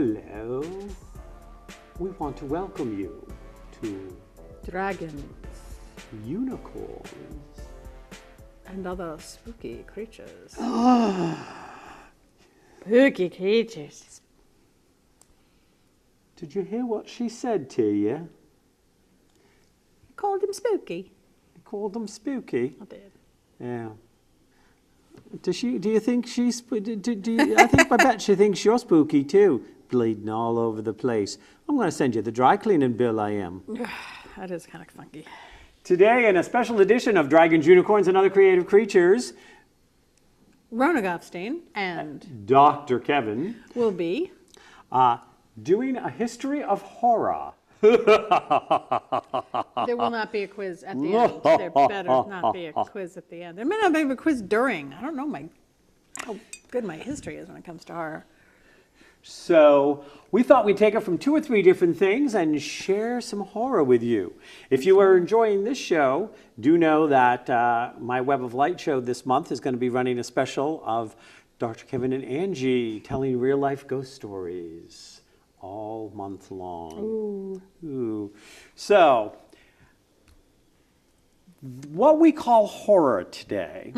Hello. We want to welcome you to Dragons unicorns and other spooky creatures. Spooky creatures. Did you hear what she said to you? You called him spooky. You called them spooky? I did. Yeah. Do you think she's... I bet she thinks you're spooky too. Bleeding all over the place. I'm going to send you the dry cleaning bill, I am. That is kind of funky. Today, in a special edition of Dragons, Unicorns, and Other Creative Creatures, Rona Gofstein and Dr. Kevin will be doing a history of horror. There will not be a quiz at the end. There better not be a quiz at the end. There may not be a quiz during. I don't know how good my history is when it comes to horror. So we thought we'd take it from 2 or 3 different things and share some horror with you. If you are enjoying this show, do know that my Web of Light show this month is going to be running a special of Dr. Kevin and Angie telling real-life ghost stories all month long. Ooh. So, what we call horror today,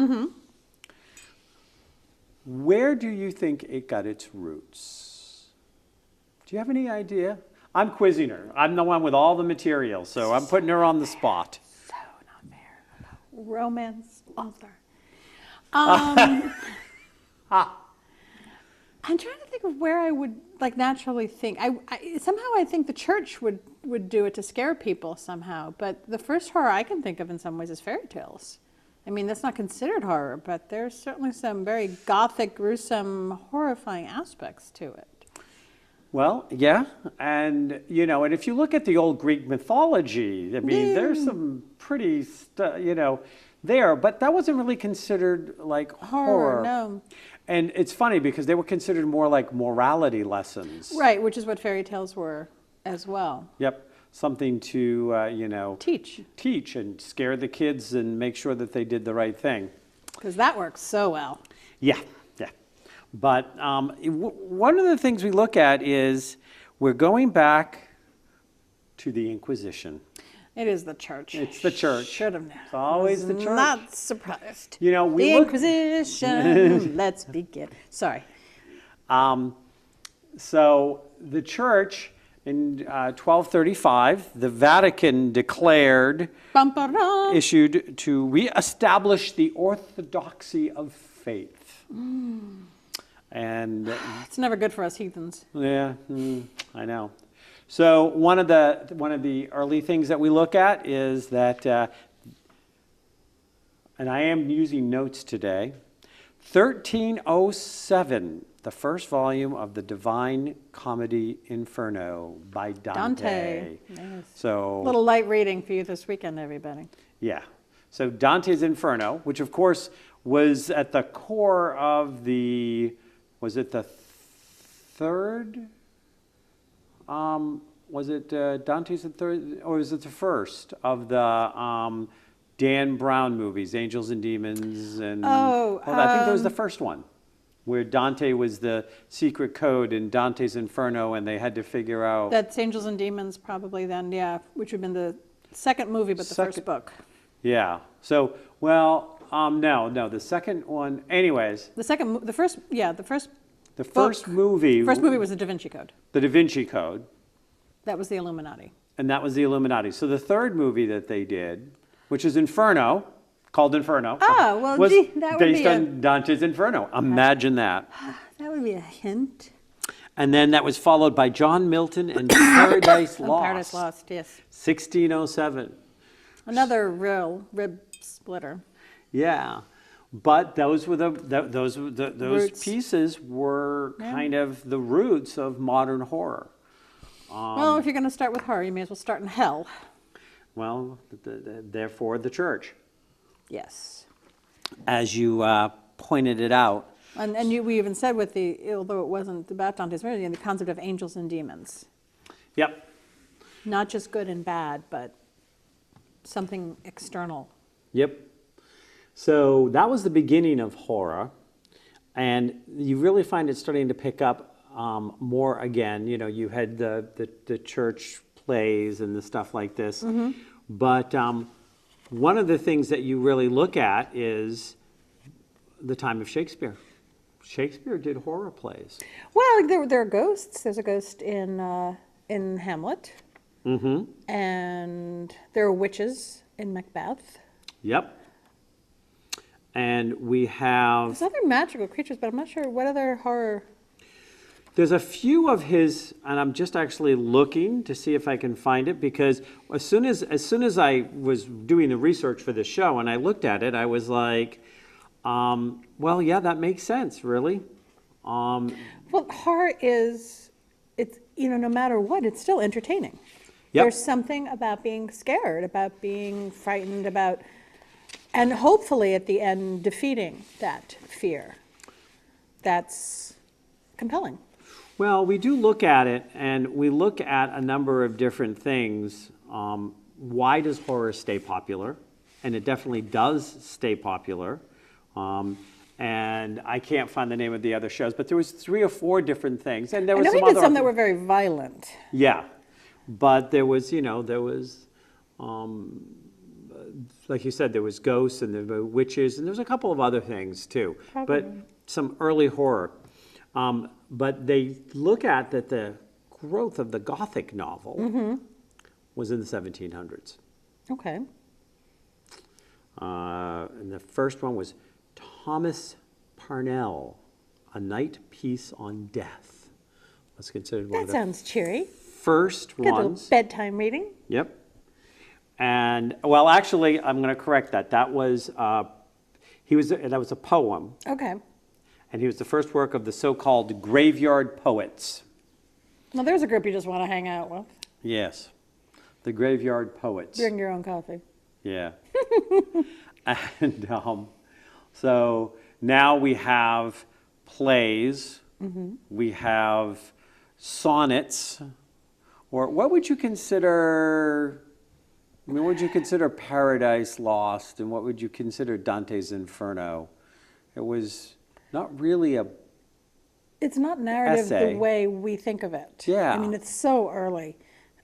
where do you think it got its roots? Do you have any idea? I'm quizzing her. I'm the one with all the material, so I'm putting her on the spot. So not fair. Romance author. I'm trying to think of where I would naturally think. Somehow I think the church would do it to scare people somehow. But the first horror I can think of in some ways is fairy tales. I mean, that's not considered horror, but there's certainly some very gothic, gruesome, horrifying aspects to it. Well, yeah, and and if you look at the old Greek mythology, I mean, there's some pretty, there, but that wasn't really considered like horror. No. And it's funny because they were considered more like morality lessons. Right, which is what fairy tales were as well. Yep, something to, teach and scare the kids and make sure that they did the right thing. Because that works so well. Yeah. But one of the things we look at is we're going back to the Inquisition. It is the church. It's the church. Should have known. It's always the church. Not surprised. We the look... Inquisition. Let's begin. Sorry. So the church in 1235, the Vatican declared, issued to reestablish the orthodoxy of faith. And it's never good for us heathens. Yeah, I know. So one of the early things that we look at is that, and I am using notes today, 1307, the first volume of the Divine Comedy Inferno by Dante. Yes. So a little light reading for you this weekend, everybody. Yeah. So Dante's Inferno, which of course was at the core of was it the third? Was it Dante's the third, or was it the first of the Dan Brown movies, Angels and Demons? And I think that was the first one, where Dante was the secret code in Dante's Inferno, and they had to figure out. That's Angels and Demons, probably then, yeah, which would have been the second movie, but the first book. Yeah. So, well, no, the second one. Anyways, the first movie. The first movie was the Da Vinci Code. The Da Vinci Code. That was the Illuminati. And that was the Illuminati. So the third movie that they did, which is Inferno, called Inferno, that was would based be on Dante's Inferno. Imagine that. That would be a hint. And then that was followed by John Milton and Paradise Lost. Paradise Lost, yes. 1607. Another real rib splitter. Yeah, but those were those Roots. pieces were kind of the roots of modern horror. Well, if you're going to start with horror, you may as well start in hell. Well, therefore the church. Yes. As you pointed it out. And we even said with although it wasn't about Dante's Inferno, the concept of angels and demons. Yep. Not just good and bad, but something external. Yep. So that was the beginning of horror, and you really find it starting to pick up more again. You know, you had the church plays and the stuff like this. But one of the things that you really look at is the time of Shakespeare. Shakespeare did horror plays. Well, there are ghosts. There's a ghost in Hamlet. And there are witches in Macbeth. Yep. And we have... There's other magical creatures, but I'm not sure what other horror... There's a few of his, and I'm just actually looking to see if I can find it, because as soon as I was doing the research for this show and I looked at it, I was like, well, yeah, that makes sense, really. Well, horror is, it's, you know, no matter what, it's still entertaining. Yep. There's something about being scared, about being frightened, about, and hopefully at the end defeating that fear. That's compelling. Well, we do look at it, and we look at a number of different things. Why does horror stay popular? And it definitely does stay popular. And I can't find the name of the other shows, but there was 3 or 4 different things, and there I was know some we did other. some that were very violent. Yeah, but there was, like you said, there was ghosts and there were witches, and there was a couple of other things too. Probably. But some early horror. But they look at that the growth of the Gothic novel was in the 1700s. Okay. And the first one was Thomas Parnell, A Night Piece on Death. Was considered one That of the sounds cheery. first Good little ones. bedtime reading. Yep. And well, actually, I'm going to correct that. That was that was a poem, Okay. and he was the first work of the so-called graveyard poets. Well, there's a group you just want to hang out with. Yes, the graveyard poets. Bring your own coffee. Yeah. And so now we have plays, we have sonnets, or what would you consider, I mean, what would you consider Paradise Lost, and what would you consider Dante's Inferno? It was not really a... It's not narrative Essay. the way we think of it. Yeah. I mean, it's so early.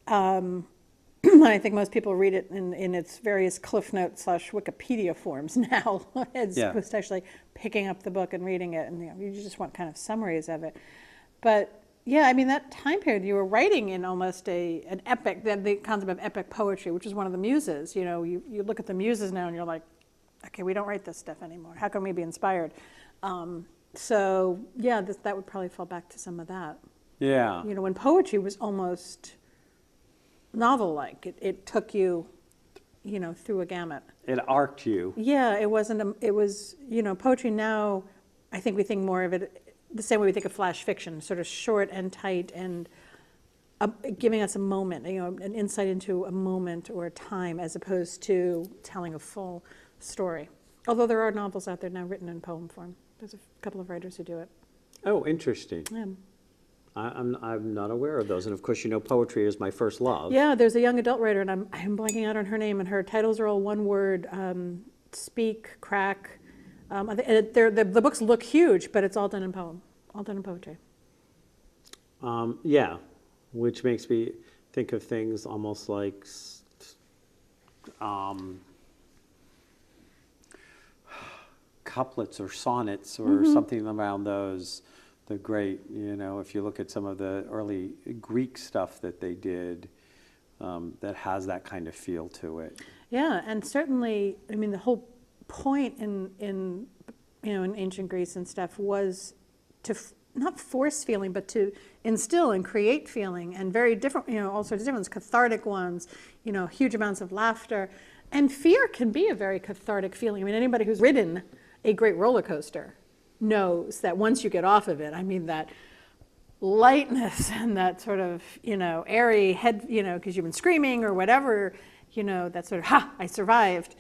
I think most people read it in its various Cliff Notes / Wikipedia forms now, as Yeah. opposed to actually picking up the book and reading it. And you just want kind of summaries of it. But yeah, I mean, that time period, you were writing in almost an epic, the concept of epic poetry, which is one of the muses. You know, you look at the muses now and you're like, okay, we don't write this stuff anymore. How can we be inspired? So yeah, that would probably fall back to some of that. Yeah. You know, when poetry was almost novel-like, it took you, through a gamut. It arced you. Yeah, it wasn't. It was, poetry now. I think we think more of it the same way we think of flash fiction, sort of short and tight, and giving us a moment, an insight into a moment or a time, as opposed to telling a full story. Although there are novels out there now written in poem form. There's a couple of writers who do it. Oh, interesting. Yeah. I'm not aware of those, and of course, poetry is my first love. Yeah, there's a young adult writer, and I'm blanking out on her name, and her titles are all one word: speak, crack. The books look huge, but it's all done in poem, all done in poetry. Yeah, which makes me think of things almost like couplets or sonnets or something around those. The great, if you look at some of the early Greek stuff that they did, that has that kind of feel to it. Yeah, and certainly, I mean, the whole point in ancient Greece and stuff was to not force feeling, but to instill and create feeling, and very different, all sorts of different ones, cathartic ones, huge amounts of laughter. And fear can be a very cathartic feeling. I mean, anybody who's ridden a great roller coaster knows that once you get off of it, I mean, that lightness and that sort of, airy head, because you've been screaming or whatever, that sort of, I survived,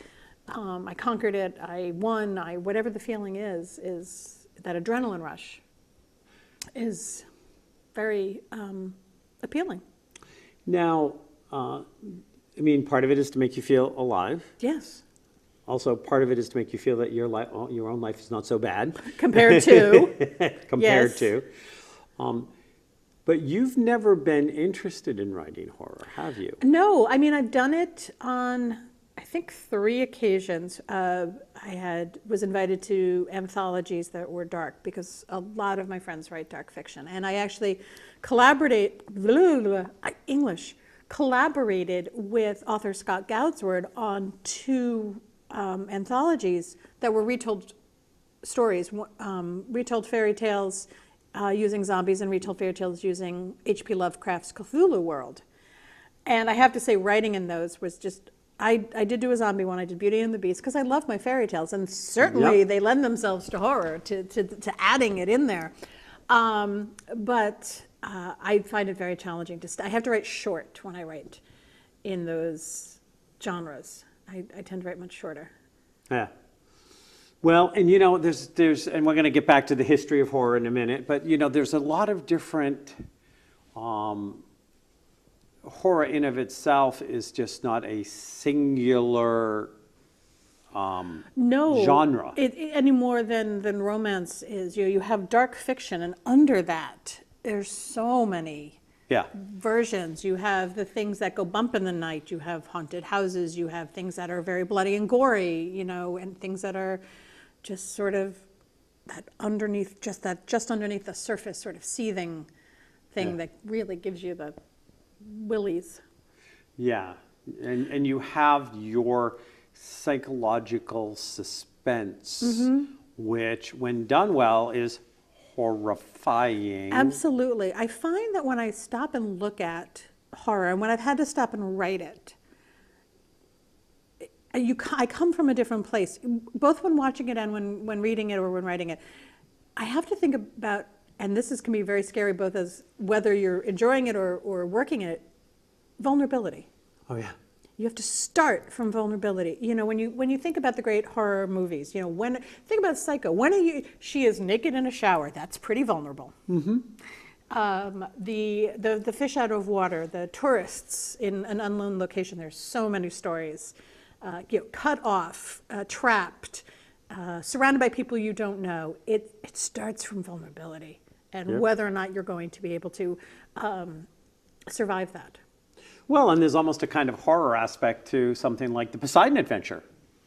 I conquered it, I won, whatever the feeling is that adrenaline rush is very appealing. Now, part of it is to make you feel alive. Yes. Also, part of it is to make you feel that your own life is not so bad. Compared to. Compared Yes. to. But you've never been interested in writing horror, have you? No, I mean, I've done it on, I think, 3 occasions. Was invited to anthologies that were dark because a lot of my friends write dark fiction. And I actually collaborated with author Scott Goudsward on 2 anthologies that were retold stories, retold fairy tales using zombies and retold fairy tales using H.P. Lovecraft's Cthulhu world. And I have to say, writing in those was just, I did do a zombie one, I did Beauty and the Beast, because I love my fairy tales, and certainly they lend themselves to horror, to adding it in there. But I find it very challenging I have to write short when I write in those genres. I tend to write much shorter. Yeah. Well, and there's, and we're going to get back to the history of horror in a minute, but there's a lot of different, horror in of itself is just not a singular genre. Any more than romance is. You have dark fiction, and under that, there's so many versions. You have the things that go bump in the night. You have haunted houses. You have things that are very bloody and gory, and things that are just sort of that underneath the surface, sort of seething thing that really gives you the willies. Yeah, and you have your psychological suspense, which, when done well, is horrifying. Absolutely. I find that when I stop and look at horror, and when I've had to stop and write it, I come from a different place, both when watching it and when reading it or when writing it. I have to think about, and this can be very scary, both as whether you're enjoying it or working it, vulnerability. Oh yeah. You have to start from vulnerability. When you think about the great horror movies, think about Psycho. She is naked in a shower. That's pretty vulnerable. Mm-hmm. The fish out of water, the tourists in an unknown location. There's so many stories. Cut off, trapped, surrounded by people you don't know. It starts from vulnerability and whether or not you're going to be able to survive that. Well, and there's almost a kind of horror aspect to something like the Poseidon Adventure.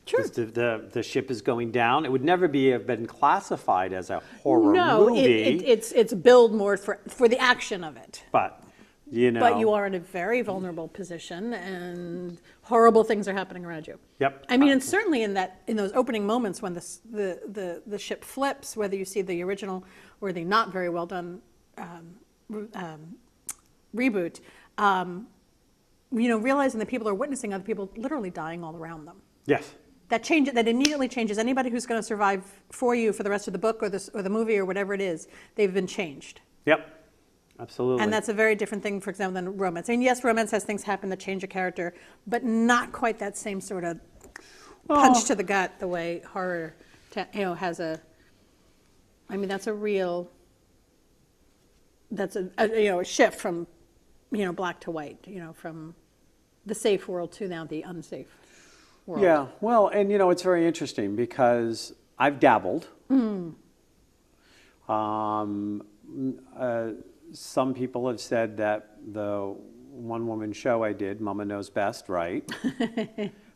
Sure. The ship is going down. It would never have been classified as a horror movie. No, it's billed more for the action of it. But But you are in a very vulnerable position, and horrible things are happening around you. Yep. I mean, and certainly in those opening moments when the ship flips, whether you see the original or the not very well done reboot, realizing that people are witnessing other people literally dying all around them. Yes. That immediately changes anybody who's going to survive for you for the rest of the book or the movie or whatever it is. They've been changed. Yep. Absolutely. And that's a very different thing, for example, than romance. I mean, yes, romance has things happen that change a character, but not quite that same sort of punch to the gut the way horror, has a. I mean, that's a real. That's a shift from, black to white. From the safe world to now the unsafe world. Yeah. Well, and it's very interesting because I've dabbled. Some people have said that the one-woman show I did, Mama Knows Best, right,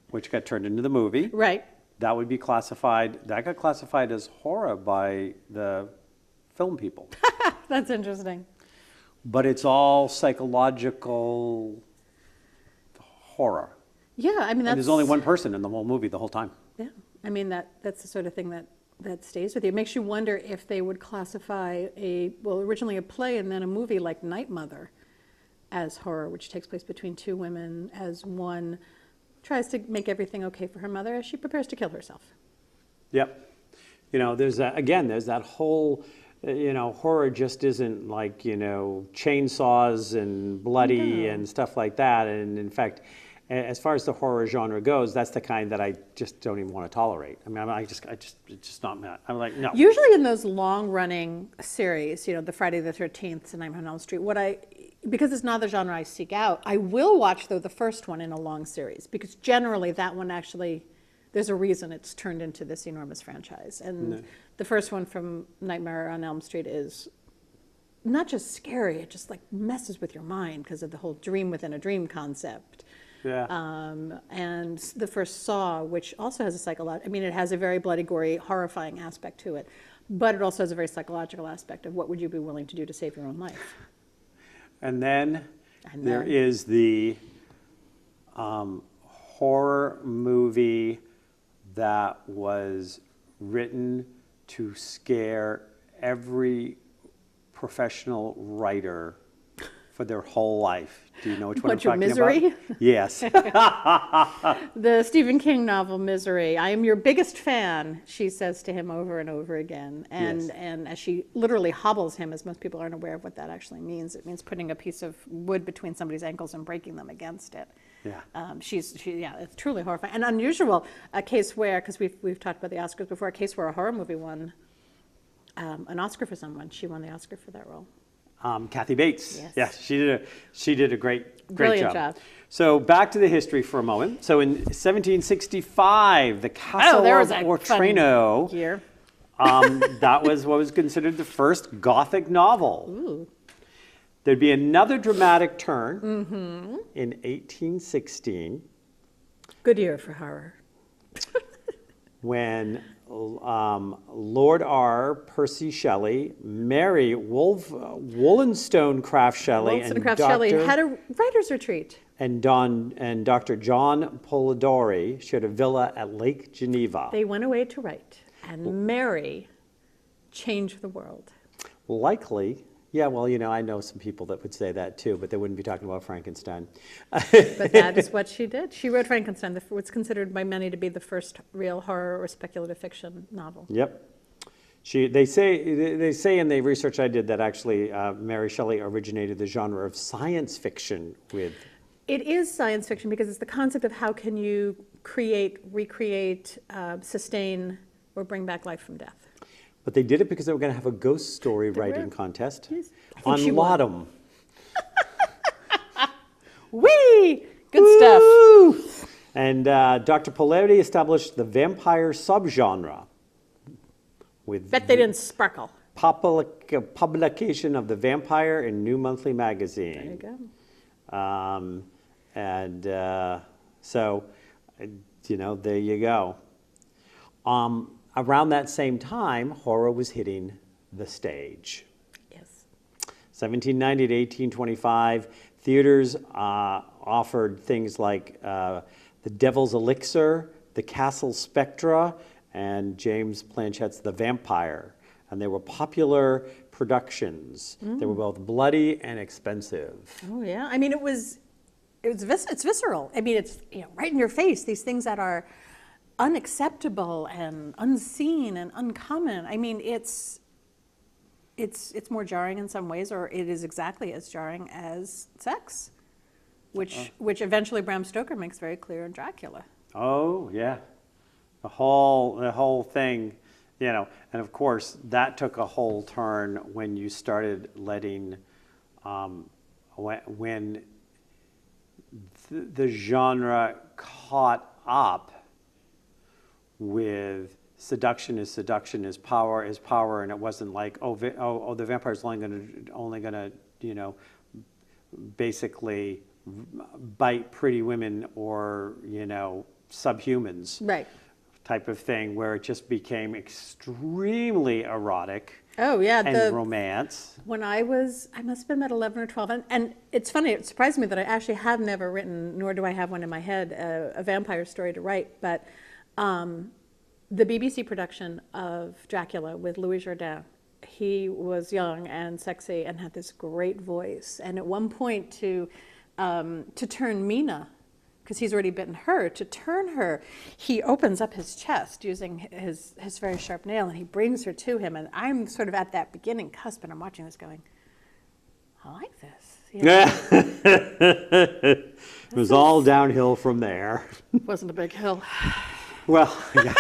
which got turned into the movie. Right. That got classified as horror by the film people. That's interesting. But it's all psychological horror. Yeah, I mean, and there's only one person in the whole movie the whole time. Yeah, I mean, that's the sort of thing that stays with you. It makes you wonder if they would classify originally a play and then a movie like Night Mother as horror, which takes place between 2 women as one tries to make everything okay for her mother as she prepares to kill herself. Yep. There's that whole, horror just isn't like, chainsaws and bloody and stuff like that. And in fact, as far as the horror genre goes, that's the kind that I just don't even want to tolerate. I mean, it's just not that. I'm like, no. Usually in those long-running series, the Friday the 13th and Nightmare on Elm Street, because it's not the genre I seek out, I will watch, though, the first one in a long series, because generally that one actually, there's a reason it's turned into this enormous franchise. And the first one from Nightmare on Elm Street is not just scary, it just like messes with your mind because of the whole dream within a dream concept. Yeah. And the first Saw, which also has a psychological, I mean, it has a very bloody, gory, horrifying aspect to it, but it also has a very psychological aspect of what would you be willing to do to save your own life. And then there is the horror movie that was written to scare every professional writer for their whole life. Do you know which one I'm talking Misery? about? Yes. The Stephen King novel Misery. I am your biggest fan, she says to him over and over again. And Yes. and as she literally hobbles him, as most people aren't aware of what that actually means, it means putting a piece of wood between somebody's ankles and breaking them against it. Yeah. Yeah, it's truly horrifying and unusual. A case where, because we've talked about the Oscars before, a case where a horror movie won an Oscar for someone. She won the Oscar for that role. Kathy Bates. Yes. Yeah, she did a great Brilliant job. So back to the history for a moment. So in 1765, the Castle there was of a Otranto, fun year. that was what was considered the first Gothic novel. Ooh. There'd be another dramatic turn in 1816 Good year for horror. when Lord R. Percy Shelley, Mary Wollstonecraft Shelley, Wollstonecraft Shelley had a writer's retreat. and Dr. John Polidori shared a villa at Lake Geneva. They went away to write, and Mary changed the world. Likely, yeah, well, I know some people that would say that too, but they wouldn't be talking about Frankenstein. But that is what she did. She wrote Frankenstein, what's considered by many to be the first real horror or speculative fiction novel. Yep. They say in the research I did that actually Mary Shelley originated the genre of science fiction with. It is science fiction because it's the concept of how can you create, recreate, sustain, or bring back life from death. But they did it because they were going to have a ghost story writing contest Yes. I think on she won. Laudanum. Whee! Good stuff. And Dr. Polidori established the vampire subgenre with Bet they didn't sparkle. publication of The Vampire in New Monthly There Magazine. you go. So, there you go. Around that same time, horror was hitting the stage. Yes. 1790 to 1825, theaters offered things like The Devil's Elixir, The Castle Spectra, and James Planchet's The Vampire. And they were popular productions. They were both bloody and expensive. Oh yeah. I mean, it's visceral. I mean, it's right in your face. These things that are unacceptable and unseen and uncommon. I mean, it's more jarring in some ways, or it is exactly as jarring as sex, which eventually Bram Stoker makes very clear in Dracula. Oh, yeah. The whole thing, and of course, that took a whole turn when you started letting, when the genre caught up with seduction is power, and it wasn't like, the vampire's only gonna, basically bite pretty women or, subhumans. Right. Type of thing where it just became extremely erotic Oh yeah. and romance. When I must have been about 11 or 12, and it's funny, it surprised me that I actually have never written, nor do I have one in my head, a vampire story to write, but the BBC production of Dracula with Louis Jourdain, he was young and sexy and had this great voice, and at one point to turn Mina, because he's already bitten her, to turn her, he opens up his chest using his very sharp nail, and he brings her to him. And I'm sort of at that beginning cusp, and I'm watching this going, I like this. It was all downhill from there. It wasn't a big hill. Well, yeah.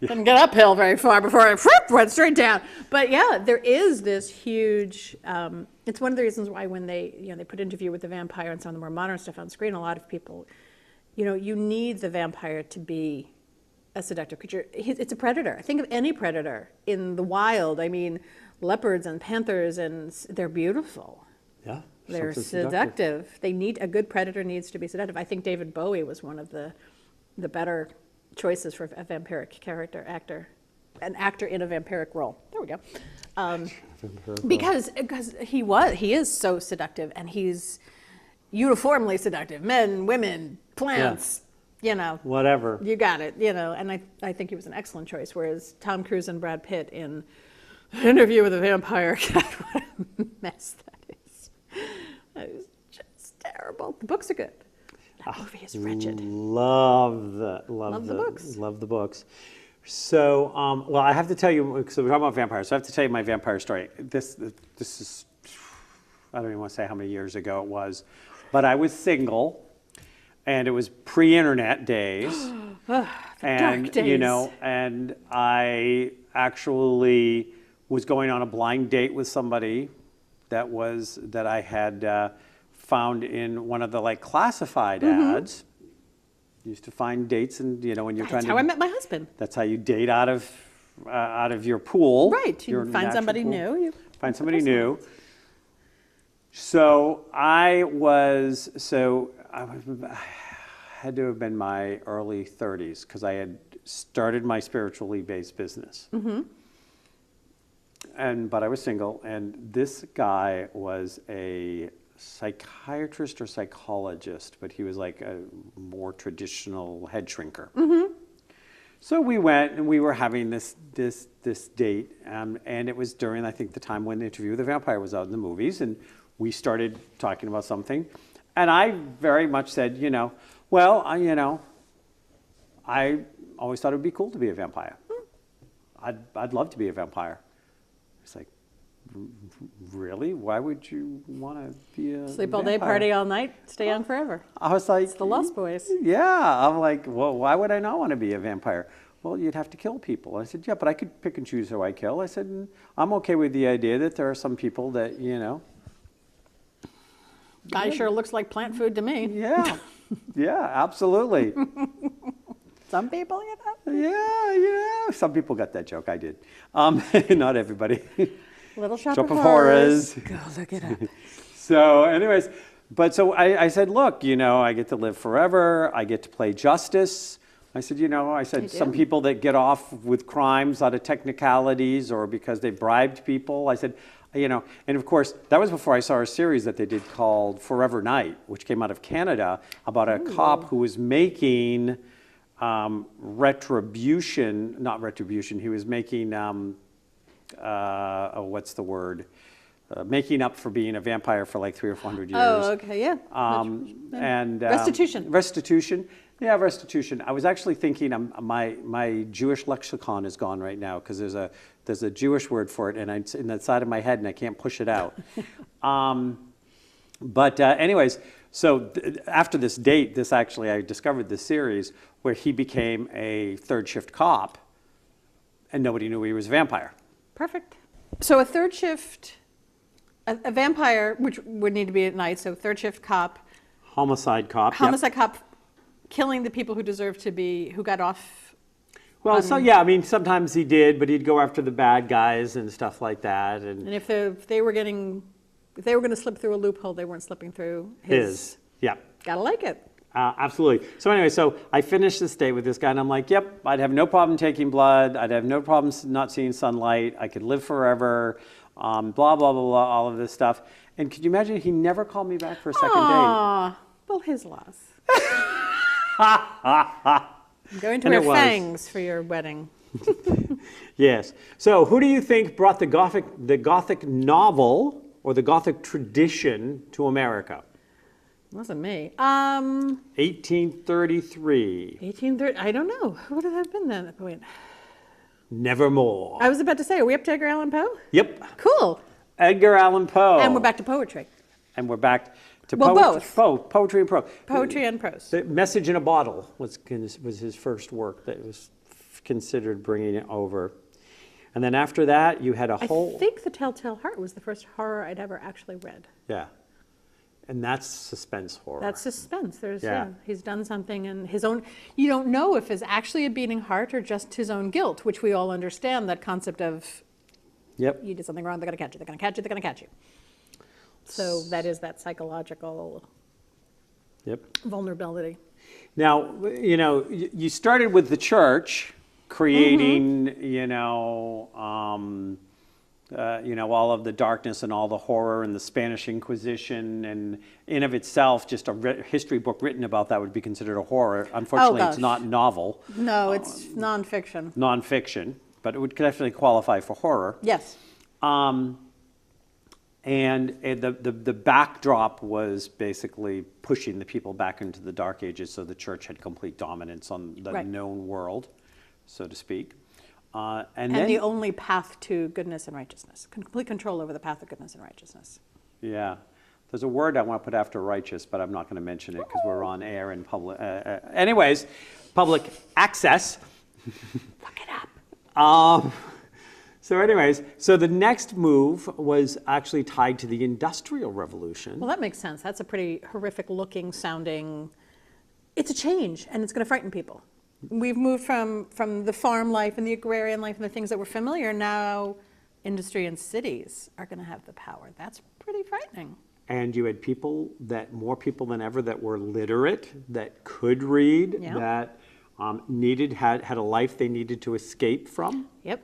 Didn't get uphill very far before I went straight down. But yeah, there is this huge. It's one of the reasons why when they put Interview with the Vampire and some of the more modern stuff on screen, a lot of people, you need the vampire to be a seductive creature. It's a predator. Think of any predator in the wild. I mean, leopards and panthers, and they're beautiful. Yeah. They're something seductive. A good predator needs to be seductive. I think David Bowie was one of the better choices for a vampiric actor, an actor in a vampiric role. There we go. Because he is so seductive, and he's uniformly seductive. Men, women, plants, Whatever. You got it, and I think he was an excellent choice, whereas Tom Cruise and Brad Pitt in Interview with a Vampire, God, what a mess that is. That is just terrible. The books are good. That movie is wretched. Love the books. Love the books. So, well, I have to tell you, so we're talking about vampires, so I have to tell you my vampire story. This is, I don't even want to say how many years ago it was, but I was single, and it was pre-internet days. Dark days. And I actually was going on a blind date with somebody that I had found in one of the classified ads. Used to find dates, and when you're That's how I met my husband. That's how you date out of your pool. Right. You find somebody new. Find somebody new. So I had to have been my early 30s, because I had started my spiritually based business. But I was single, and this guy was a psychiatrist or psychologist, but he was like a more traditional head shrinker. So we went, and we were having this date, and it was during, I think, the time when Interview with the Vampire was out in the movies, and we started talking about something, and I very much said, well, I always thought it would be cool to be a vampire. I'd love to be a vampire. It's like, really? Why would you want to be a Sleep all vampire? day, party all night, stay young forever. I was like, It's the Lost Boys. Yeah. I'm like, well, why would I not want to be a vampire? Well, you'd have to kill people. I said, yeah, but I could pick and choose who I kill. I said, I'm okay with the idea that there are some people that, Guy sure looks like plant food to me. Yeah. Yeah, absolutely. Some people, Yeah, some people got that joke. I did. Not everybody. Little Shop Shop of of Horrors. Horrors. Go look it up. So anyways, but so I said, look, I get to live forever. I get to play justice. I said, some people that get off with crimes out of technicalities or because they bribed people. I said, and of course, that was before I saw a series that they did called Forever Night, which came out of Canada, about a cop who was making he was making, what's the word? Making up for being a vampire for like 300 or 400 years. Oh, okay, yeah. Restitution. Restitution. Yeah, restitution. I was actually thinking my Jewish lexicon is gone right now, because there's a Jewish word for it, and it's in the side of my head, and I can't push it out. Anyways, so after this date, I discovered this series where he became a third shift cop, and nobody knew he was a vampire. Perfect. So a third shift, a vampire, which would need to be at night, so third shift cop. Homicide cop. Homicide cop, killing the people who deserve to be, who got off. Well, sometimes he did, but he'd go after the bad guys and stuff like that. And if they were going to slip through a loophole, they weren't slipping through his. Yeah. Gotta like it. Absolutely. So anyway, I finished this date with this guy, and I'm like, yep, I'd have no problem taking blood. I'd have no problem not seeing sunlight. I could live forever. Blah, blah, blah, blah, all of this stuff. And could you imagine, he never called me back for a second date. Well, his loss. I'm going to wear fangs for your wedding. Yes. So who do you think brought the Gothic novel or the Gothic tradition to America? It wasn't me. 1833. 1830. I don't know. Who would it have been then? Wait. Nevermore. I was about to say, are we up to Edgar Allan Poe? Yep. Cool. Edgar Allan Poe. And we're back to poetry. And we're back to both. Poetry and prose. Poetry and prose. The Message in a Bottle was his first work that was considered bringing it over. And then after that, you had a whole... I think The Telltale Heart was the first horror I'd ever actually read. Yeah. And that's suspense horror. That's suspense. He's done something in his own... You don't know if it's actually a beating heart or just his own guilt, which we all understand, that concept of Yep. You did something wrong, they're going to catch you, they're going to catch you, they're going to catch you. So that is that psychological Yep. vulnerability. Now, you started with the church creating, all of the darkness and all the horror and the Spanish Inquisition, and in of itself, just a history book written about that would be considered a horror. Unfortunately, it's gosh. not novel, No, it's nonfiction. nonfiction, but it would definitely qualify for horror. Yes. And the backdrop was basically pushing the people back into the Dark Ages, so the church had complete dominance on the Right. known world, so to speak. And And then, the only path to goodness and righteousness, complete control over the path of goodness and righteousness. yeah, there's a word I want to put after righteous, but I'm not going to mention it because we're on air and public. Anyways, public access. Look it up. So the next move was actually tied to the Industrial Revolution. Well, that makes sense. That's a pretty horrific looking sounding, it's a change and it's going to frighten people. We've moved from the farm life and the agrarian life and the things that were familiar. Now industry and cities are going to have the power. That's pretty frightening. And you had more people than ever that were literate, that could read, Yeah. that had a life they needed to escape from. Yep.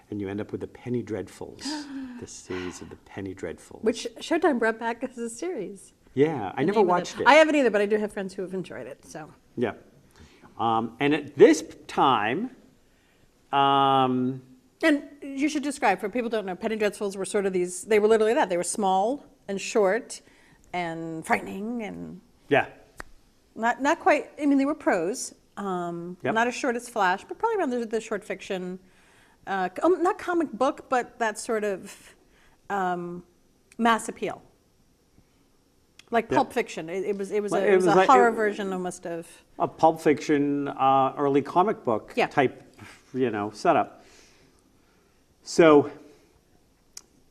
And you end up with the Penny Dreadfuls, the series of the Penny Dreadfuls. Which Showtime brought back as a series. Yeah, I The never name of watched it. I haven't either, but I do have friends who have enjoyed it. So. Yeah. And at this time, And you should describe, for people who don't know, Penny Dreadfuls were sort of these, they were literally that. They were small and short and frightening and yeah, not quite, I mean, they were prose. Yep. Not as short as Flash, but probably around the short fiction, not comic book, but that sort of mass appeal. Like Yep. Pulp Fiction. It was a like- horror version almost of. a Pulp Fiction, early comic book Yeah. type, setup. So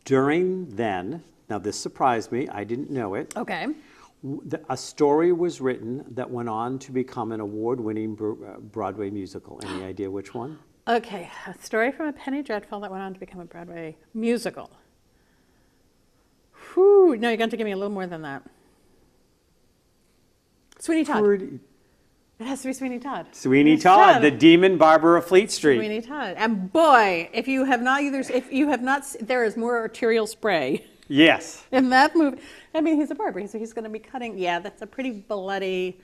during then, now this surprised me, I didn't know it. Okay. A story was written that went on to become an award-winning Broadway musical. Any idea which one? Okay, a story from a Penny Dreadful that went on to become a Broadway musical. Whew, no, you're going to give me a little more than that. Sweeney Todd. Pretty- It has to be Sweeney Todd. Sweeney Yes, Todd, the demon barber of Fleet Street. Sweeney Todd. And boy, if you have not, there is more arterial spray Yes. in that movie. I mean, he's a barber, so he's going to be cutting. Yeah, that's a pretty bloody.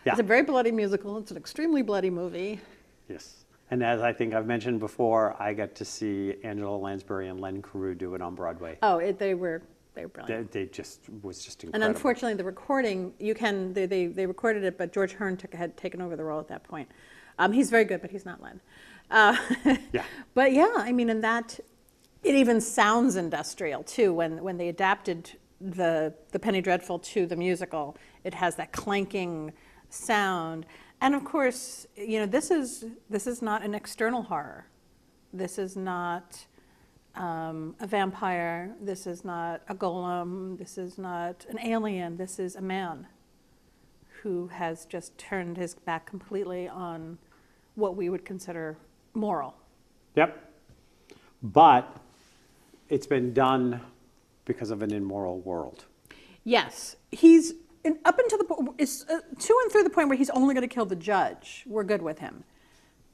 Yeah. It's a very bloody musical. It's an extremely bloody movie. Yes. And as I think I've mentioned before, I got to see Angela Lansbury and Len Carew do it on Broadway. Oh, they were brilliant. They was just And incredible. unfortunately, the recording, they recorded it, but George Hearn had taken over the role at that point. He's very good, but he's not Len. Yeah. But yeah, I mean, and that, it even sounds industrial too. When they adapted the Penny Dreadful to the musical, it has that clanking sound. And of course, this is not an external horror. This is not a vampire. This is not a golem. This is not an alien. This is a man who has just turned his back completely on what we would consider moral. Yep. But it's been done because of an immoral world. Yes, he's up until the point, to and through the point where he's only going to kill the judge. We're good with him.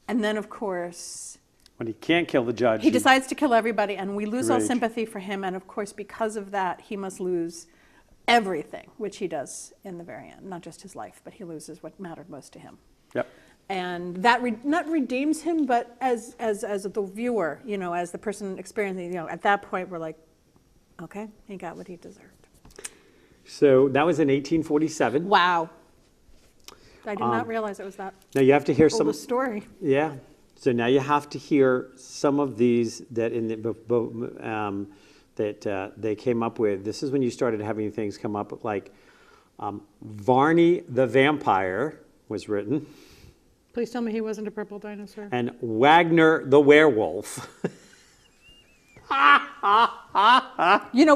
And then, of course, When he can't kill the judge, he decides to kill everybody, and we lose all Rage. sympathy for him. And of course, because of that, he must lose everything, which he does in the very end. Not just his life, but he loses what mattered most to him. Yep. And that not redeems him, but as the viewer, as the person experiencing, at that point, we're like, okay, he got what he deserved. So that was in 1847. Wow. I did not realize it was that Now you have to hear old some. a story. Yeah. So now you have to hear some of these that they came up with. This is when you started having things come up like Varney the Vampire was written, Please tell me he wasn't a purple dinosaur. and Wagner the Werewolf. We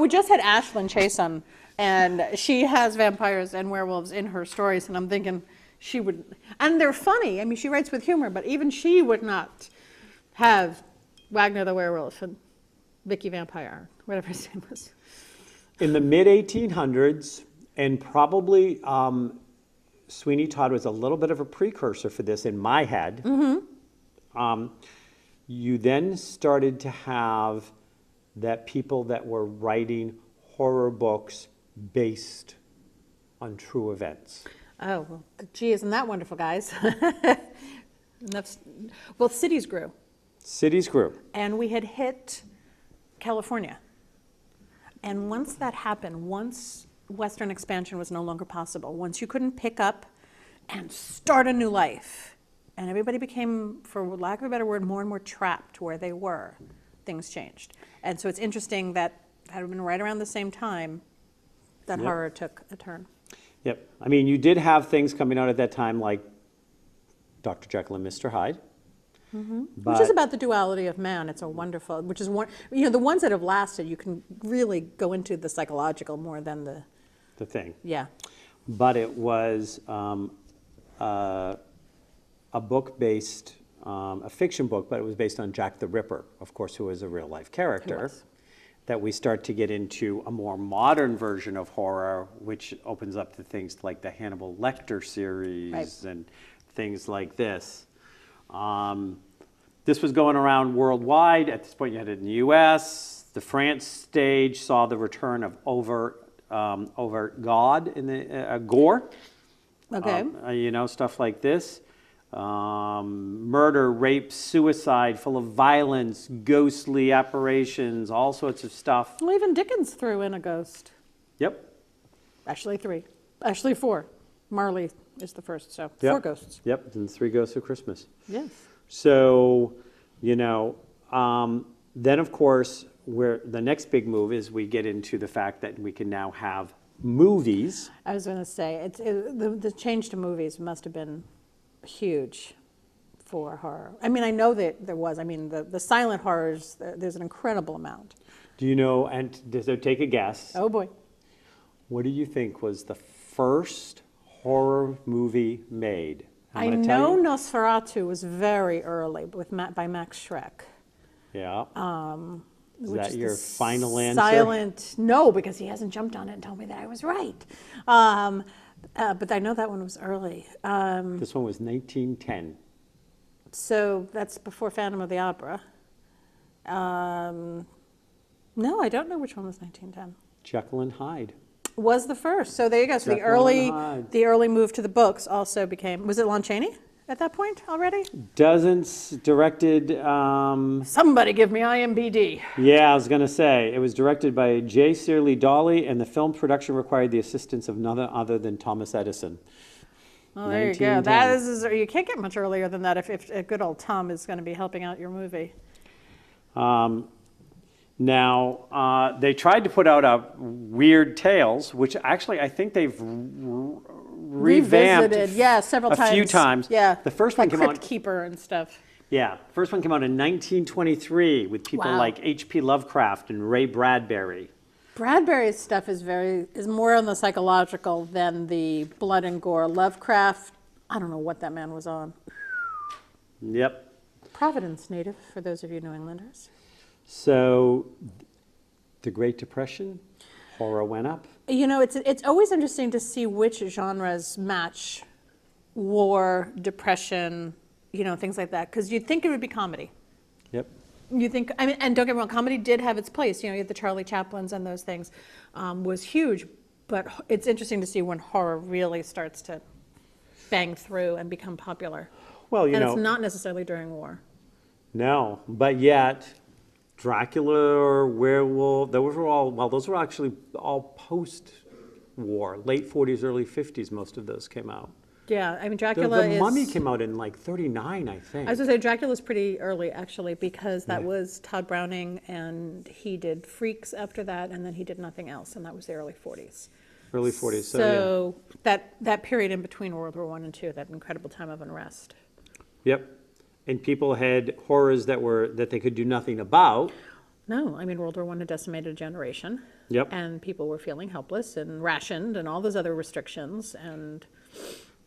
just had Ashlyn Chason, and she has vampires and werewolves in her stories, and I'm thinking she would, and they're funny. I mean, she writes with humor, but even she would not have Wagner the Werewolf. And Vicky Vampire, whatever his name was. In the mid 1800s, and probably Sweeney Todd was a little bit of a precursor for this in my head. You then started to have that people that were writing horror books based on true events. Oh, well, gee, isn't that wonderful, guys? Well, cities grew. Cities grew. And we had hit California. And once that happened, once Western expansion was no longer possible, once you couldn't pick up and start a new life, and everybody became, for lack of a better word, more and more trapped where they were, things changed. And so it's interesting that had been right around the same time that horror took a turn. Yep. I mean, you did have things coming out at that time like Dr. Jekyll and Mr. Hyde. Which is about the duality of man. It's a wonderful, which is one, the ones that have lasted, you can really go into the psychological more than the thing. Yeah. But it was a book based, a fiction book, but it was based on Jack the Ripper, of course, who is a real life character. That we start to get into a more modern version of horror, which opens up to things like the Hannibal Lecter series and things like this. This was going around worldwide. At this point, you had it in the U.S. The France stage saw the return of overt God in the gore. Okay. Stuff like this. Murder, rape, suicide, full of violence, ghostly apparitions, all sorts of stuff. Well, even Dickens threw in a ghost. Yep. Actually 3. Actually 4. Marley is the first, so 4 ghosts. Yep, and 3 Ghosts of Christmas. Yes. So, then of course, where the next big move is we get into the fact that we can now have movies. I was going to say, the change to movies must have been huge for horror. I mean, I know that there was. I mean, the silent horrors, there's an incredible amount. Do you know, and so take a guess. Oh, boy. What do you think was the first horror movie made? I know Nosferatu was very early by Max Schreck. Yeah. Is Which that is your the final answer? Silent, no, because he hasn't jumped on it and told me that I was right. But I know that one was early. This one was 1910. So that's before Phantom of the Opera. No, I don't know which one was 1910. Jekyll and Hyde. Was the first. So there you go. So Jekyll and Hyde. the early move to the books also became, was it Lon Chaney at that point already? Directed. Somebody give me IMBD. Yeah, I was going to say. It was directed by J. Searle Dolly, and the film production required the assistance of none other than Thomas Edison. Well, there you go. That is, you can't get much earlier than that if good old Tom is going to be helping out your movie. Now, they tried to put out a Weird Tales, which actually I think they've revamped Revisited, several times. A few times. Yeah, The first one came Crypt out. Keeper and stuff. Yeah, first one came out in 1923 with people like H.P. Lovecraft and Ray Bradbury. Bradbury's stuff is more on the psychological than the blood and gore. Lovecraft, I don't know what that man was on. Yep. Providence native, for those of you New Englanders. So, the Great Depression, horror went up. It's always interesting to see which genres match war, depression, things like that. Because you'd think it would be comedy. Yep. You think, and don't get me wrong, comedy did have its place. You had the Charlie Chaplins and those things was huge. But it's interesting to see when horror really starts to bang through and become popular. Well, and it's not necessarily during war. No, but yet Dracula or Werewolf, those were actually all post-war, late 40s, early 50s, most of those came out. Yeah, Dracula the Mummy came out in like 39, I think. I was going to say Dracula's pretty early, actually, because that was Todd Browning, and he did Freaks after that, and then he did nothing else, and that was the early 40s. Early 40s, so that period in between World War I and II, that incredible time of unrest. Yep. And people had horrors that they could do nothing about. No, World War I had decimated a generation. Yep. And people were feeling helpless and rationed and all those other restrictions. And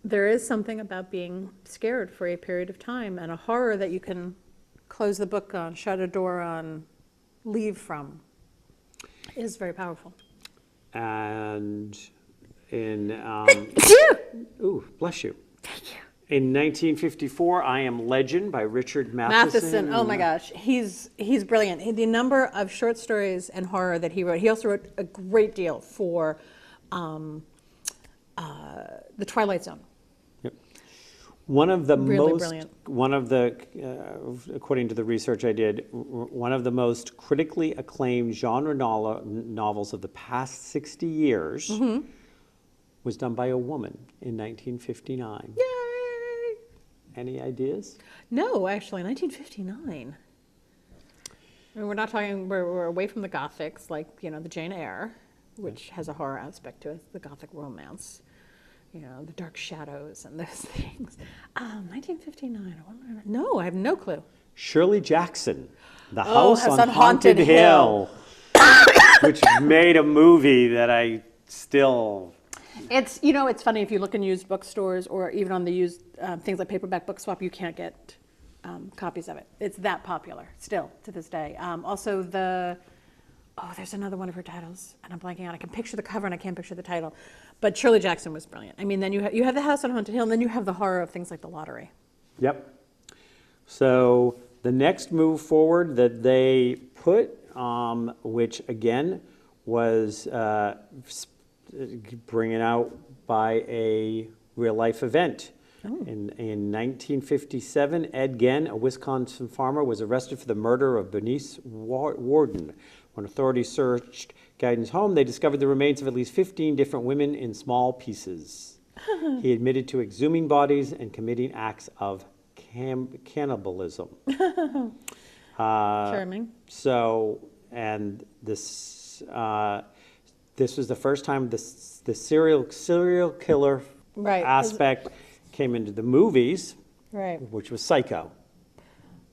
there is something about being scared for a period of time and a horror that you can close the book on, shut a door on, leave from is very powerful. And in, ooh, bless you. In 1954, I Am Legend by Richard Matheson. Oh my gosh, he's brilliant. The number of short stories and horror that he wrote. He also wrote a great deal for The Twilight Zone. Yep. One of the Really most, brilliant. according to the research I did, one of the most critically acclaimed genre novels of the past 60 years was done by a woman in 1959. Yay! Any ideas? No, actually, 1959. I mean, we're not talking. We're away from the Gothics, like the Jane Eyre, which has a horror aspect to it, the Gothic romance. The dark shadows and those things. 1959. No, I have no clue. Shirley Jackson, The House on Haunted Hill, which made a movie that I still... It's it's funny if you look in used bookstores or even on the used things like Paperback Book Swap, you can't get copies of it. It's that popular still to this day. Also there's another one of her titles and I'm blanking out. I can picture the cover and I can't picture the title, but Shirley Jackson was brilliant. I mean, then you have The House on Haunted Hill, and then you have the horror of things like The Lottery. Yep. So the next move forward that they put, which again was bringing out by a real life event. In 1957, Ed Gein, a Wisconsin farmer, was arrested for the murder of Bernice Worden. When authorities searched Guyton's home, they discovered the remains of at least 15 different women in small pieces. He admitted to exhuming bodies and committing acts of cannibalism. Charming. So, and this was the first time the serial killer aspect came into the movies, Right. which was Psycho.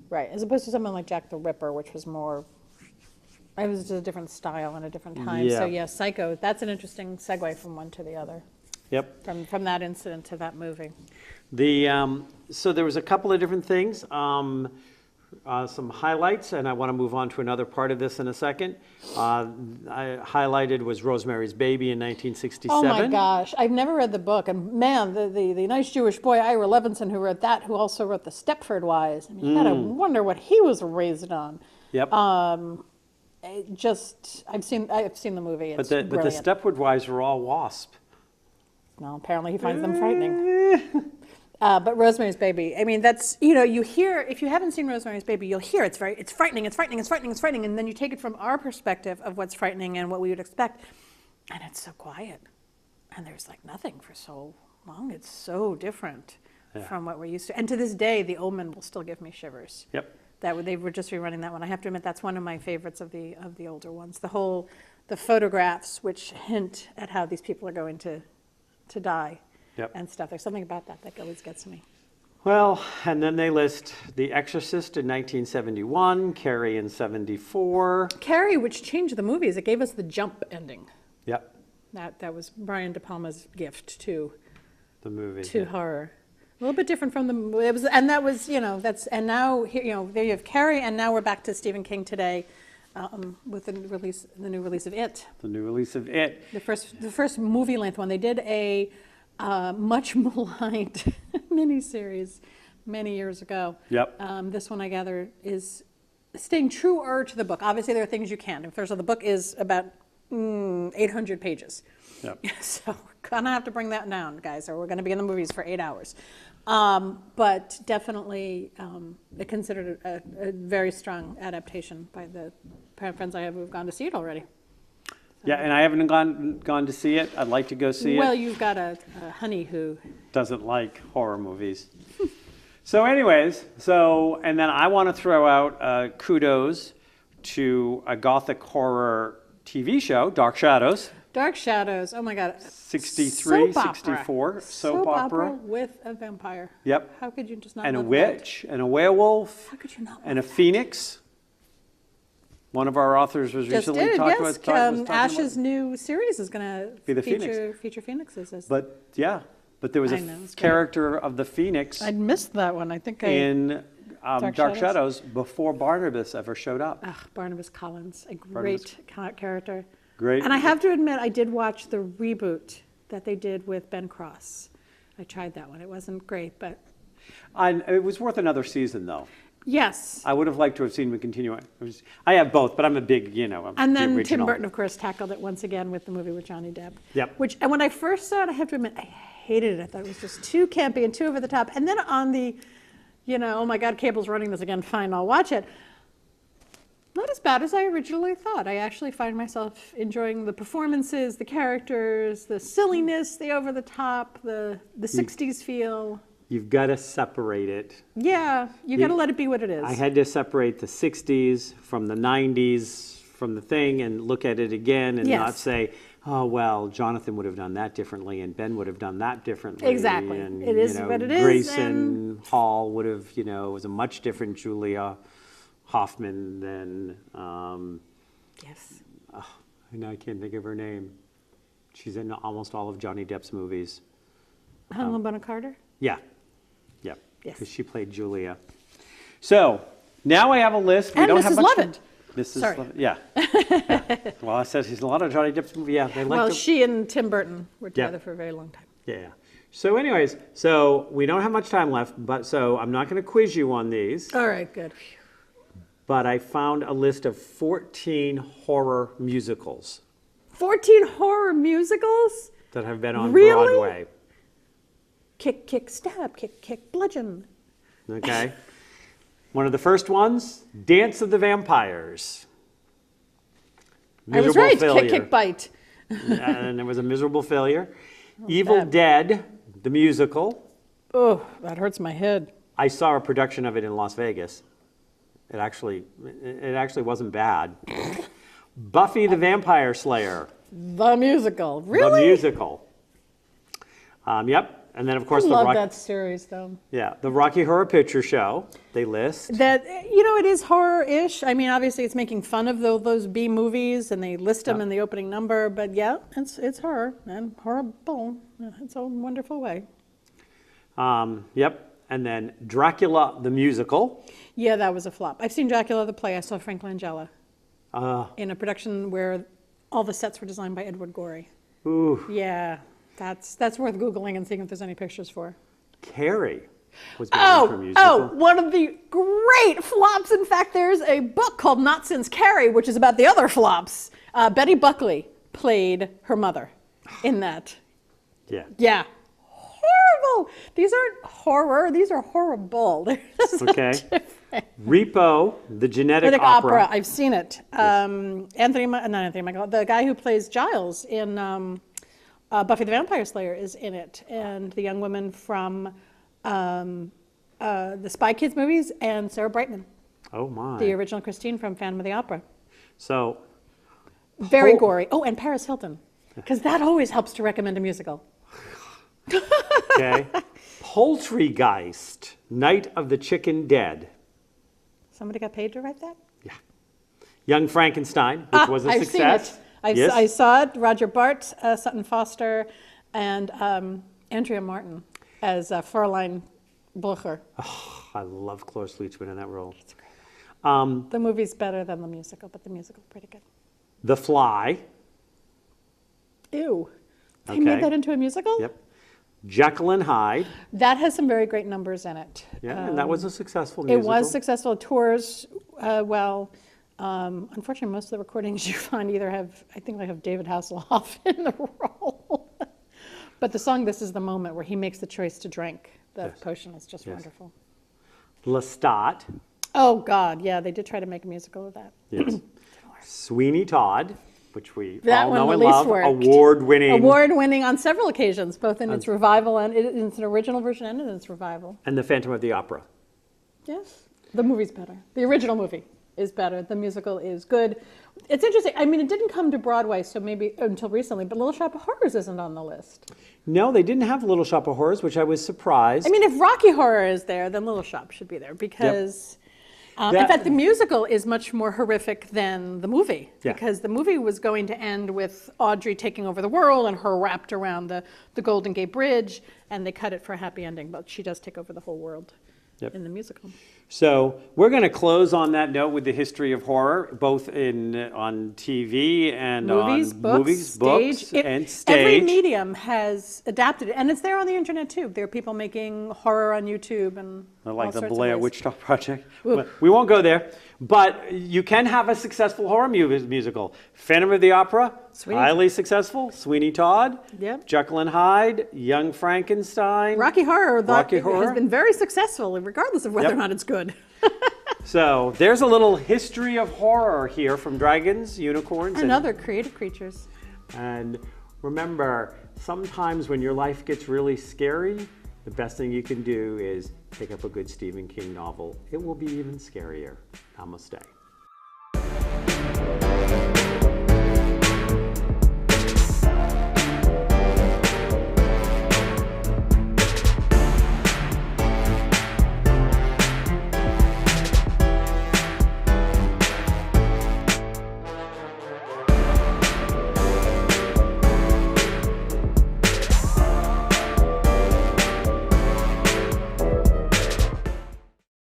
Right. As opposed to something like Jack the Ripper, which was more. It was just a different style and a different time. Yeah. So yeah, Psycho. That's an interesting segue from one to the other. Yep. From that incident to that movie. So there was a couple of different things, some highlights, and I want to move on to another part of this in a second. I highlighted was Rosemary's Baby in 1967. Oh my gosh, I've never read the book, and man, the nice Jewish boy Ira Levinson who wrote that, who also wrote the Stepford Wives. I mean, you gotta wonder what he was raised on. Yep. I've seen the movie. It's but the brilliant. Stepford Wives were all wasp. Well, apparently he finds them frightening. But Rosemary's Baby, I mean, that's, you hear, if you haven't seen Rosemary's Baby, you'll hear it's frightening, and then you take it from our perspective of what's frightening and what we would expect, and it's so quiet, and there's like nothing for so long. It's so different from what we're used to. And to this day, The Omen will still give me shivers. Yep. They were just rerunning that one. I have to admit, that's one of my favorites of the older ones. The photographs which hint at how these people are going to die. Yep. And stuff. There's something about that always gets me. Well, and then they list The Exorcist in 1971, Carrie in 74. Carrie, which changed the movies, it gave us the jump ending. Yep. That was Brian De Palma's gift to The movie. to horror. A little bit different from and that was, and now here, there you have Carrie, and now we're back to Stephen King today, with the new release of It. The new release of It. The first movie length one. They did a much maligned miniseries many years ago. Yep. This one, I gather, is staying truer to the book. Obviously, there are things you can't. First of all, the book is about 800 pages. Yep. So we're going to have to bring that down, guys, or we're going to be in the movies for 8 hours. But definitely considered a very strong adaptation by the friends I have who have gone to see it already. Yeah, and I haven't gone to see it. I'd like to go see it. Well, you've got a honey who doesn't like horror movies. So anyways, and then I want to throw out kudos to a gothic horror TV show, Dark Shadows. Dark Shadows, oh my God. 63, Soap opera. 64, soap opera with a vampire. Yep. How could you just not and a love witch, and a werewolf, How could you not and a love that? phoenix. One of our authors was Just recently did, talking yes. about Ash's new series is going to Be the feature phoenixes. But there was I a know, it's great. character of the phoenix I'd missed that one. I think in Dark Shadows before Barnabas ever showed up. Ugh, Barnabas Collins, a great character. Great. And I have to admit, I did watch the reboot that they did with Ben Cross. I tried that one. It wasn't great, but It was worth another season, though. yes. I would have liked to have seen him continue it. I have both, but I'm a big, And the then Tim original. Burton, of course, tackled it once again with the movie with Johnny Depp. Yep. And when I first saw it, I have to admit, I hated it. I thought it was just too campy and too over the top. And then on the, oh my God, cable's running this again, fine, I'll watch it. Not as bad as I originally thought. I actually find myself enjoying the performances, the characters, the silliness, the over the top, the 60s feel. You've got to separate it. Yeah, you got to let it be what it is. I had to separate the 60s from the 90s from the thing and look at it again and not say, oh, well, Jonathan would have done that differently and Ben would have done that differently. Exactly. And, It is what it is, Grayson Hall would have, was a much different Julia Hoffman than, Yes. now I can't think of her name. She's in almost all of Johnny Depp's movies. Helena Bonham Carter? Yeah. Yes. Because she played Julia. So now I have a list. We And don't Mrs. have much Lovett. time. Mrs. Sorry. Lovett, yeah. Yeah. Well, I said she's in a lot of Johnny Depp's movies. Yeah, they like Well, to. she and Tim Burton were together for a very long time. Yeah. So, anyways, so we don't have much time left, but so I'm not going to quiz you on these. All right, good. But I found a list of 14 horror musicals 14 horror musicals? that have been on Really? Broadway. Kick, kick, stab, kick, kick, bludgeon. Okay. One of the first ones, Dance of the Vampires. I was Miserable right. failure. Kick, kick, bite. And it was a miserable failure. Evil bad. Dead, the musical. Oh, that hurts my head. I saw a production of it in Las Vegas. It actually wasn't bad. Buffy the Vampire Slayer, The musical. Really? the musical. Yep. And then of course I the love Rock- that series, though. the Rocky Horror Picture Show. They list. That, it is horror-ish. I mean, obviously it's making fun of those B movies, and they list them in the opening number, but yeah, it's horror, and horrible in its own wonderful way. Yep. And then Dracula the musical. Yeah, that was a flop. I've seen Dracula the play. I saw Frank Langella in a production where all the sets were designed by Edward Gorey. Ooh. Yeah, that's worth Googling and seeing if there's any pictures for. Carrie was made for a musical. One of the great flops. In fact, there's a book called Not Since Carrie, which is about the other flops. Betty Buckley played her mother in that. Yeah. Yeah. Horrible. These aren't horror. They're horrible. They're just Okay. Repo, the genetic Genetic opera. I've seen it. Not Anthony Michael. The guy who plays Giles in Buffy the Vampire Slayer is in it, and the young woman from the Spy Kids movies, and Sarah Brightman, Oh my. the original Christine from Phantom of the Opera. So, Very Pol- gory. Oh, and Paris Hilton, because that always helps to recommend a musical. okay. Poultrygeist, Night of the Chicken Dead. Somebody got paid to write that? Yeah. Young Frankenstein, which was a I've success. seen it. Yes. I saw it. Roger Bart, Sutton Foster, and Andrea Martin as Fräulein Blücher. I love Cloris Leachman in that role. It's great. The movie's better than the musical, but the musical's pretty good. The Fly. Ew. They Okay. made that into a musical? Yep. Jekyll and Hyde. That has some very great numbers in it. Yeah, and that was a successful It musical. was successful. It tours well. Unfortunately, most of the recordings you find either have, I think they have David Hasselhoff in the role. But the song This Is the Moment, where he makes the choice to drink the Yes. potion, is just Yes. wonderful. Lestat. Oh, God, yeah, they did try to make a musical of that. Yes. Sweeney Todd, which we That all one know the and least love. worked. Award-winning. Award-winning on several occasions, both in its revival and in its original version and in its revival. And The Phantom of the Opera. Yes. The movie's better. The original movie is better. The musical is good. It's interesting. I mean, it didn't come to Broadway, so maybe until recently, but Little Shop of Horrors isn't on the list. No, they didn't have Little Shop of Horrors, which I was surprised. I mean, if Rocky Horror is there, then Little Shop should be there because, in That- fact, the musical is much more horrific than the movie Yeah. because the movie was going to end with Audrey taking over the world and her wrapped around the Golden Gate Bridge, and they cut it for a happy ending, but she does take over the whole world. Yep. in the musical. So we're going to close on that note with the history of horror, both on TV and Movies, on books, movies, books, and stage. Every medium has adapted it, and it's there on the internet too. There are people making horror on YouTube and Like all the sorts of Blair ways. Witch Project. Ooh. But we won't go there. But you can have a successful horror musical. Phantom of the Opera, Sweeney highly successful. Sweeney Todd, Yep. Jekyll and Hyde, Young Frankenstein. Rocky Horror, Rocky Horror. has been very successful, regardless of whether Yep. or not it's good. So there's a little history of horror here from dragons, unicorns, And other creative creatures. And remember, sometimes when your life gets really scary, the best thing you can do is pick up a good Stephen King novel. It will be even scarier. Namaste.